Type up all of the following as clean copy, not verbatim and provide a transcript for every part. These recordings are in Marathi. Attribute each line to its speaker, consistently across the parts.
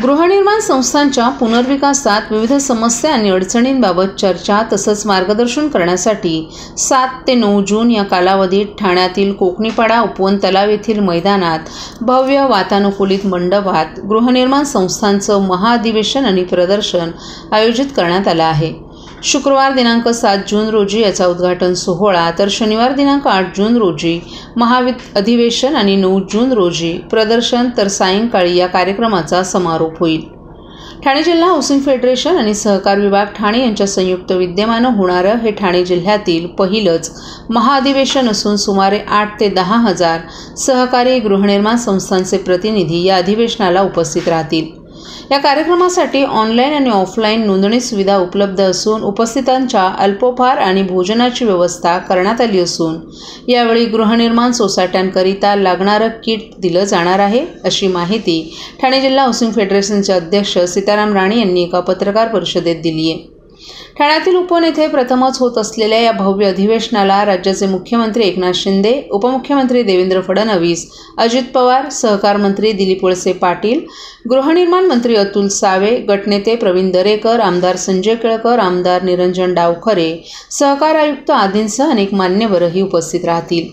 Speaker 1: गृहनिर्माण संस्थांच्या पुनर्विकासात विविध समस्या आणि अडचणींबाबत चर्चा तसंच मार्गदर्शन करण्यासाठी 7 ते 9 जून या कालावधीत ठाण्यातील कोकणीपाडा उपवन तलाव येथील मैदानात भव्य वातानुकूलित मंडपात गृहनिर्माण संस्थांचं महाअधिवेशन आणि प्रदर्शन आयोजित करण्यात आलं आहे। शुक्रवार दिनांक 7 जून रोजी याचा उद्घाटन सोहळा तर शनिवार दिनांक 8 जून रोजी महाअधिवेशन आणि 9 जून रोजी प्रदर्शन तर सायंकाळी या कार्यक्रमाचा समारोप होईल। ठाणे जिल्हा हाऊसिंग फेडरेशन आणि सहकार विभाग ठाणे यांच्या संयुक्त विद्यमानं होणारं हे ठाणे जिल्ह्यातील पहिलंच महाअधिवेशन असून सुमारे 8 ते 10 हजार सहकारी गृहनिर्माण संस्थांचे प्रतिनिधी या अधिवेशनाला उपस्थित राहतील। या कार्यक्रमासाठी ऑनलाईन आणि ऑफलाईन नोंदणी सुविधा उपलब्ध असून उपस्थितांच्या अल्पोपहार आणि भोजनाची व्यवस्था करण्यात आली असून यावेळी गृहनिर्माण सोसायट्यांकरिता लागणारं किट दिलं जाणार आहे, अशी माहिती ठाणे जिल्हा हाऊसिंग फेडरेशनचे अध्यक्ष सीताराम राणे यांनी एका पत्रकार परिषदेत दिली आहे। ठाण्यातील उपवन येथे प्रथमच होत असलेल्या या भव्य अधिवेशनाला राज्याचे मुख्यमंत्री एकनाथ शिंदे, उपमुख्यमंत्री देवेंद्र फडणवीस, अजित पवार, सहकार मंत्री दिलीप वळसे पाटील, गृहनिर्माण मंत्री अतुल सावे, गटनेते प्रवीण दरेकर, आमदार संजय केळकर, आमदार निरंजन डावखरे, सहकार आयुक्त आदींसह अनेक मान्यवरही उपस्थित राहतील।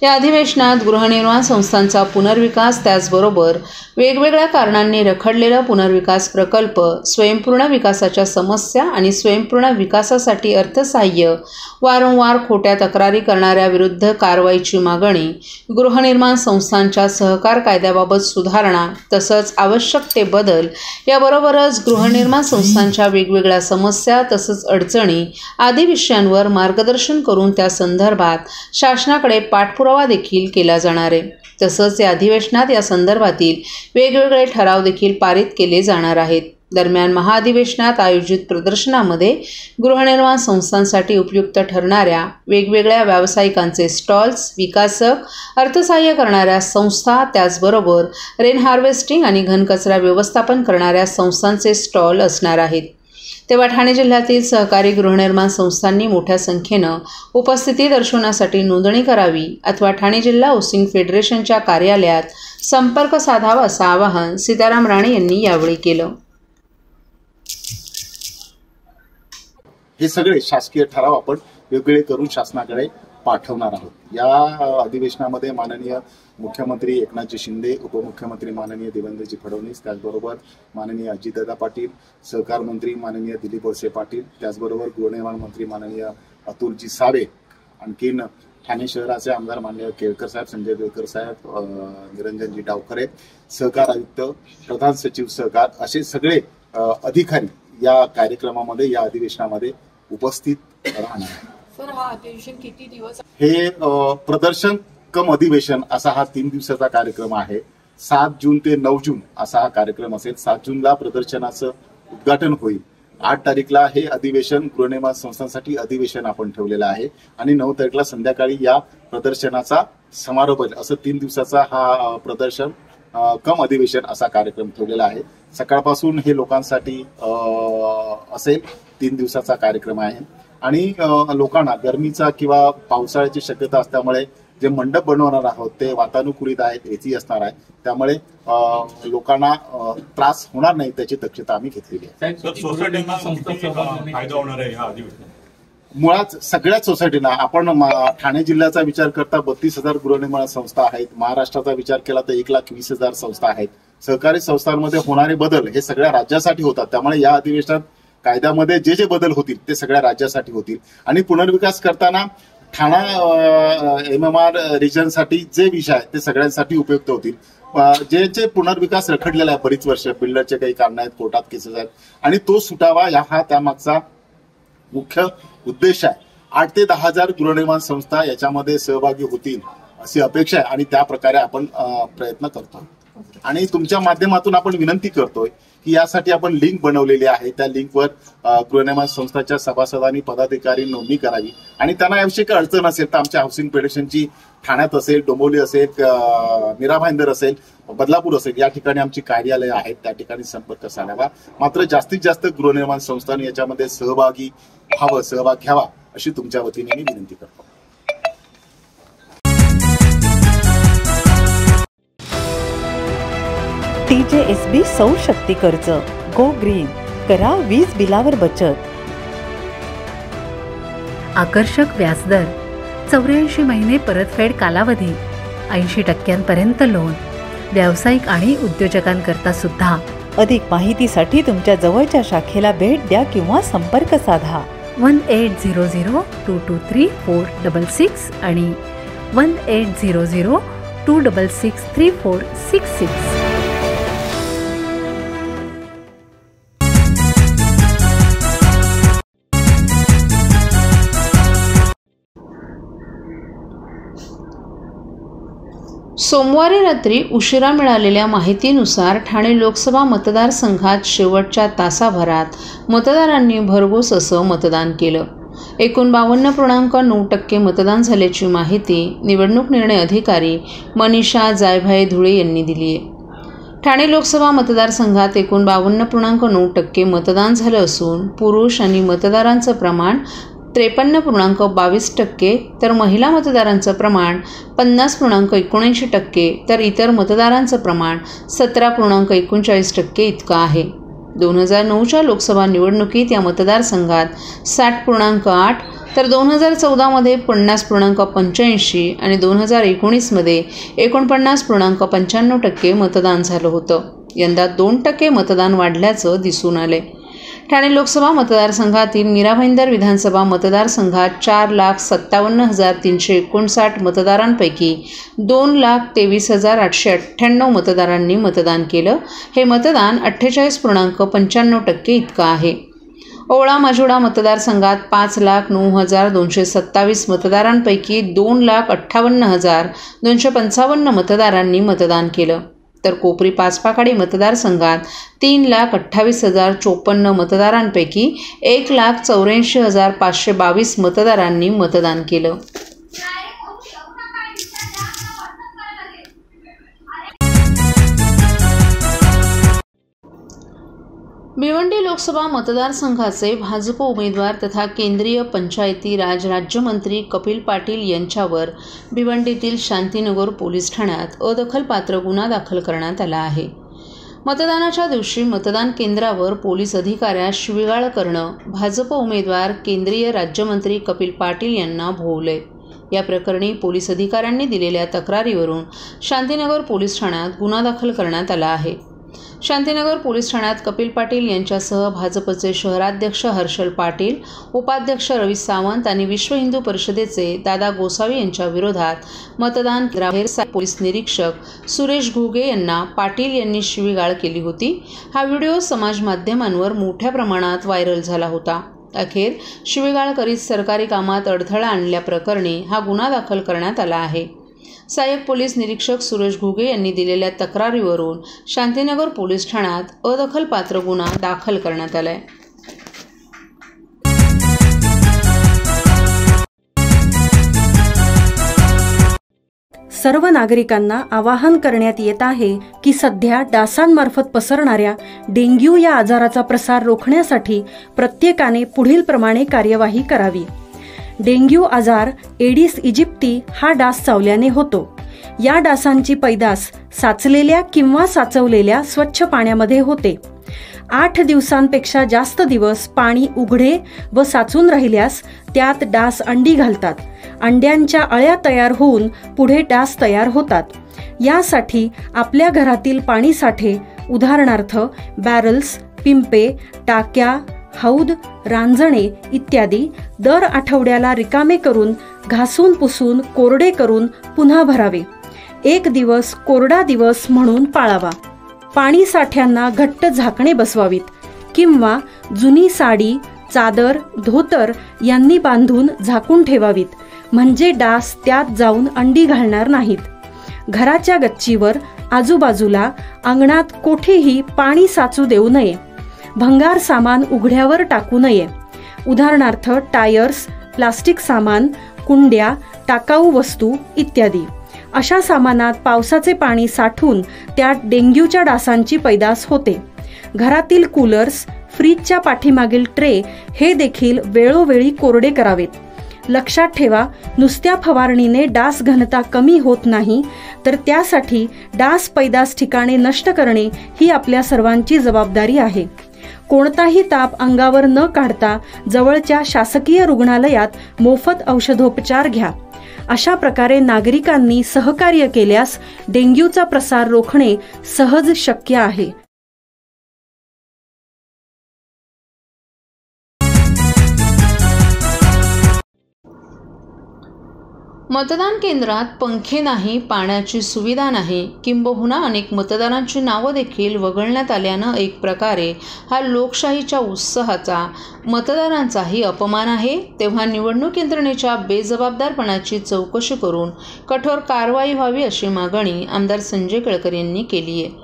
Speaker 1: या अधिवेशनात गृहनिर्माण संस्थांचा पुनर्विकास, त्याचबरोबर वेगवेगळ्या कारणांनी रखडलेला पुनर्विकास प्रकल्प, स्वयंपूर्ण विकासाच्या समस्या आणि स्वयंपूर्ण विकासासाठी अर्थसहाय्य, वारंवार खोट्या तक्रारी करणाऱ्या विरुद्ध कारवाईची मागणी, गृहनिर्माण संस्थांच्या सहकार कायद्याबाबत सुधारणा तसंच आवश्यक ते बदल याबरोबरच गृहनिर्माण संस्थांच्या वेगवेगळ्या समस्या तसंच अडचणी आदी विषयांवर मार्गदर्शन करून त्या संदर्भात शासनाकडे पाठपुरावा देखील केला जाणार आहे। तसंच या अधिवेशनात या संदर्भातील वेगवेगळे ठराव देखील पारित केले जाणार आहेत। दरम्यान महाअधिवेशनात आयोजित प्रदर्शनामध्ये गृहनिर्माण संस्थांसाठी उपयुक्त ठरणाऱ्या वेगवेगळ्या व्यावसायिकांचे स्टॉल्स, विकासक, अर्थसहाय्य करणाऱ्या संस्था, त्याचबरोबर रेन हार्वेस्टिंग आणि घनकचरा व्यवस्थापन करणाऱ्या संस्थांचे स्टॉल असणार आहेत। तेव्हा ठाणे जिल्ह्यातील सहकारी गृहनिर्माण संस्थांनी मोठ्या संख्येनं उपस्थिती दर्शवण्यासाठी नोंदणी करावी अथवा ठाणे जिल्हा हाऊसिंग फेडरेशनच्या कार्यालयात संपर्क साधावा असं आवाहन सीताराम राणे यांनी यावेळी केलं।
Speaker 2: हे सगळे शासकीय ठराव आपण वेगळे करून शासनाकडे पाठवणार आहोत। या अधिवेशनामध्ये माननीय मुख्यमंत्री एकनाथजी शिंदे, उपमुख्यमंत्री माननीय देवेंद्रजी फडणवीस, त्याचबरोबर माननीय अजितदादा पाटील, सहकार मंत्री माननीय दिलीप वळसे पाटील, त्याचबरोबर गृहनिर्माण मंत्री माननीय अतुलजी सावे, आणखीन ठाणे शहराचे आमदार माननीय केळकर साहेब, संजय केळकर साहेब, निरंजनजी डावखरे, सहकार आयुक्त, प्रधान सचिव सहकार, असे सगळे अधिकारी या कार्यक्रमामध्ये, या अधिवेशनामध्ये उपस्थित राहणार आहे।
Speaker 3: सर, हा अधिवेशन किती दिवस?
Speaker 2: हे प्रदर्शन कम अधिवेशन असा हा 3 दिवसाचा कार्यक्रम आहे। 7 जून ते 9 जून असा हा कार्यक्रम असेल। 7 जूनला प्रदर्शनाचं उद्घाटन होईल। 8 तारीखला हे अधिवेशन गृहनिर्माण संस्थांसाठी अधिवेशन आपण ठेवलेलं आहे आणि 9 तारीखला संध्याकाळी या प्रदर्शनाचा समारोप होईल। असं 3 दिवसाचा हा प्रदर्शन कम अधिवेशन असा कार्यक्रम ठेवलेला आहे। सकाळपासून हे लोकांसाठी असेल, 3 दिवसाचा कार्यक्रम आहे आणि लोकांना गरमीचा किंवा पावसाळ्याची शक्यता असल्यामुळे जे मंडप बनवणार आहोत ते वातानुकूलित आहेत, एसी असणार आहे, त्यामुळे लोकांना त्रास होणार नाही त्याची दक्षता आम्ही घेतलेली आहे। मुळात सगळ्याच सोसायटीना आपण ठाणे जिल्ह्याचा विचार करता 32,000 गृहनिर्माण संस्था आहेत। महाराष्ट्राचा विचार केला तर 1,20,000 संस्था आहेत। सहकारी संस्थांमध्ये होणारे बदल हे सगळ्या राज्यासाठी होतात, त्यामुळे या अधिवेशनात कायद्यामध्ये जे जे बदल होतील ते सगळ्या राज्यासाठी होतील आणि पुनर्विकास करताना ठाणा MMR रिजनसाठी जे विषय आहेत ते सगळ्यांसाठी उपयुक्त होतील। जे जे पुनर्विकास रखडलेला आहे बरीच वर्ष, बिल्डरचे काही कारण आहेत, कोर्टात केसेस आहेत आणि तो सुटावा हा त्यामागचा मुख्य उद्देश आहे। 8 ते 10 हजार गृहनिर्माण संस्था याच्यामध्ये सहभागी होतील अशी अपेक्षा आहे आणि त्या प्रकारे आपण प्रयत्न करतोय आणि तुमच्या माध्यमातून आपण विनंती करतोय की यासाठी आपण लिंक बनवलेली आहे, त्या लिंकवर गृहनिर्माण संस्थांच्या सभासदांनी, पदाधिकारी नोंदणी करावी आणि त्यांना याविषयी काही अडचण असेल तर आमच्या हाऊसिंग फेडरेशनची ठाण्यात असेल, डोंबिवली असेल, मीरा भाईंदर असेल, बदलापूर असेल, या ठिकाणी आमची कार्यालय आहेत, त्या ठिकाणी संपर्क साधावा। मात्र जास्तीत जास्त गृहनिर्माण संस्थांनी याच्यामध्ये सहभाग घ्यावा अशी तुमच्या वतीने मी विनंती करतो।
Speaker 4: DJSB सौर शक्ती कर्ज. गो ग्रीन, करा वीज बिलावर बचत.
Speaker 5: आकर्षक व्याजदर, 84 महिने परतफेड कालावधी, 80% लोन, व्यावसायिक आणि उद्योजकांकरता सुद्धा.
Speaker 4: अधिक माहितीसाठी तुमच्या जवळच्या शाखेला भेट द्या किंवा संपर्क साधा.
Speaker 5: 1800-223-466 आणि 1800-266-3466.
Speaker 1: सोमवारी रात्री उशिरा मिळालेल्या माहितीनुसार ठाणे लोकसभा मतदारसंघात शेवटच्या तासाभरात मतदारांनी भरघोस असं मतदान केलं. एकूण 52.9% मतदान झाल्याची माहिती निवडणूक निर्णय अधिकारी मनीषा जायभाये धुळे यांनी दिली आहे. ठाणे लोकसभा मतदारसंघात एकूण 52.9% मतदान झालं असून पुरुष आणि मतदारांचं प्रमाण 53.22%, तर महिला मतदारांचं प्रमाण 50.79%, तर इतर मतदारांचं प्रमाण 17.39% इतकं आहे. 2009च्या लोकसभा निवडणुकीत या मतदारसंघात 60.8, तर 2014मध्ये 50.85 आणि 2019मध्ये 49.95% मतदान झालं होतं. यंदा 2% मतदान वाढल्याचं दिसून आलंय. ठाणे लोकसभा मतदारसंघातील मीरा भाईंदर विधानसभा मतदारसंघात 4,57,359 मतदारांपैकी 2,23,898 मतदारांनी मतदान केलं. हे मतदान 48.95% इतकं आहे. ओवळा माजोडा मतदारसंघात 5,09,227 मतदारांपैकी 2,58,255 मतदारांनी मतदान केलं. तर कोपरी पाचपाखाडी मतदारसंघात 3,28,054 मतदारांपैकी 1,84,522 मतदारांनी मतदान केलं. भिवंडी लोकसभा मतदारसंघाचे भाजप उमेदवार तथा केंद्रीय पंचायती राज राज्यमंत्री कपिल पाटील यांच्यावर भिवंडीतील शांतीनगर पोलीस ठाण्यात अदखलपात्र गुन्हा दाखल करण्यात आला आहे. मतदानाच्या दिवशी मतदान केंद्रावर पोलीस अधिकाऱ्यास शिवीगाळ करणं भाजप उमेदवार केंद्रीय राज्यमंत्री कपिल पाटील यांना भोवलंय. या प्रकरणी पोलीस अधिकाऱ्यांनी दिलेल्या तक्रारीवरून शांतीनगर पोलीस ठाण्यात गुन्हा दाखल करण्यात आला आहे. शांतीनगर पोलीस ठाण्यात कपिल पाटील यांच्यासह भाजपचे शहराध्यक्ष हर्षल पाटील, उपाध्यक्ष रवी सावंत आणि विश्व हिंदू परिषदेचे दादा गोसावी यांच्या विरोधात मतदान केंद्राबाहेर पोलीस निरीक्षक सुरेश घुगे यांना पाटील यांनी शिवीगाळ केली होती. हा व्हिडिओ समाज माध्यमांवर मोठ्या प्रमाणात व्हायरल झाला होता. अखेर शिवीगाळ करीत सरकारी कामात अडथळा आणल्याप्रकरणी हा गुन्हा दाखल करण्यात आला आहे. सहाय्यक पोलीस निरीक्षक सुरेश घुगे यांनी दिलेल्या तक्रारीवरून शांतीनगर पोलीस ठाण्यात अदखलपात्र गुन्हा दाखल करण्यात आलाय.
Speaker 6: सर्व नागरिकांना आवाहन करण्यात येत आहे की सध्या डासांमार्फत पसरणाऱ्या डेंग्यू या आजाराचा प्रसार रोखण्यासाठी प्रत्येकाने पुढील प्रमाणे कार्यवाही करावी. डेंग्यू आजार एडिस इजिप्ती हा डास चावल्याने होतो. या डासांची पैदास साचलेल्या किंवा साचवलेल्या स्वच्छ पाण्यामध्ये होते. 8 दिवसांपेक्षा जास्त दिवस पाणी उघडे व साचून राहिल्यास त्यात डास अंडी घालतात. अंड्यांच्या अळ्या तयार होऊन पुढे डास तयार होतात. यासाठी आपल्या घरातील पाणी साठे उदाहरणार्थ बॅरल्स, पिंपे, टाक्या, हौद, रांजणे इत्यादी दर आठवड्याला रिकामे करून घासून पुसून कोरडे करून पुन्हा भरावे. 1 दिवस कोरडा दिवस म्हणून पाळावा. पाणी साठ्यांना घट्ट झाकणे बसवावीत किंवा जुनी साडी, चादर, धोतर यांनी बांधून झाकून ठेवावीत, म्हणजे डास त्यात जाऊन अंडी घालणार नाहीत. घराच्या गच्चीवर, आजूबाजूला, अंगणात कोठेही पाणी साचू देऊ नये. भंगार सामान उघड्यावर टाकू नये. उदाहरणार्थ टायर्स, प्लास्टिक सामान, कुंड्या, टाकाऊ वस्तू इत्यादी. अशा सामानात पावसाचे पाणी साठून त्यात डेंग्यूच्या डासांची पैदास होते. घरातील कूलर्स, फ्रीजच्या पाठीमागील ट्रे हे देखील वेळोवेळी कोरडे करावेत. लक्षात ठेवा, नुसत्या फवारणीने डास घनता कमी होत नाही, तर त्यासाठी डास पैदास ठिकाणे नष्ट करणे ही आपल्या सर्वांची जबाबदारी आहे. कोणताही ताप अंगावर न काढता जवळच्या शासकीय रुग्णालयात मोफत औषधोपचार घ्या. अशा प्रकारे नागरिकांनी सहकार्य केल्यास डेंग्यूचा प्रसार रोखणे सहज शक्य आहे.
Speaker 1: मतदान केंद्रात पंखे नाही, पाण्याची सुविधा नाही, किंबहुना अनेक मतदारांची नावं देखील वगळण्यात आल्यानं एक प्रकारे हा लोकशाहीच्या उत्साहाचा, मतदारांचाही अपमान आहे. तेव्हा निवडणूक यंत्रणेच्या बेजबाबदारपणाची चौकशी करून कठोर कारवाई व्हावी अशी मागणी आमदार संजय केळकर यांनी केली आहे.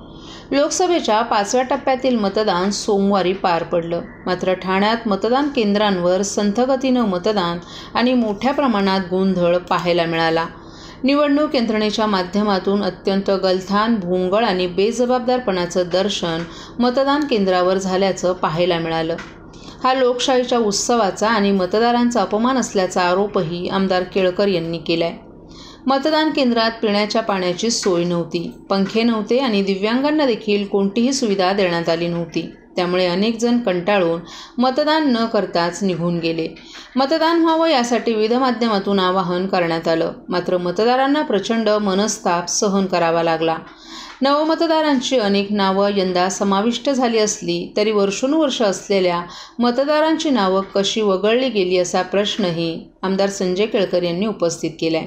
Speaker 1: लोकसभेच्या 5व्या टप्प्यातील मतदान सोमवारी पार पडलं. मात्र ठाण्यात मतदान केंद्रांवर संथगतीनं मतदान आणि मोठ्या प्रमाणात गोंधळ पाहायला मिळाला. निवडणूक यंत्रणेच्या माध्यमातून अत्यंत गलथान, भोंगळ आणि बेजबाबदारपणाचं दर्शन मतदान केंद्रावर झाल्याचं पाहायला मिळालं. हा लोकशाहीच्या उत्सवाचा आणि मतदारांचा अपमान असल्याचा आरोपही आमदार केळकर यांनी केलाय. मतदान केंद्रात पिण्याच्या पाण्याची सोय नव्हती, पंखे नव्हते आणि दिव्यांगांना देखील कोणतीही सुविधा देण्यात आली नव्हती. त्यामुळे अनेक जण कंटाळून मतदान न करताच निघून गेले. मतदान व्हावं यासाठी विविध माध्यमातून आवाहन करण्यात आलं. मात्र मतदारांना प्रचंड मनस्ताप सहन करावा लागला. नवमतदारांची अनेक नावं यंदा समाविष्ट झाली असली तरी वर्षोनुवर्ष असलेल्या मतदारांची नावं कशी वगळली गेली असा प्रश्नही आमदार संजय केळकर यांनी उपस्थित केलाय.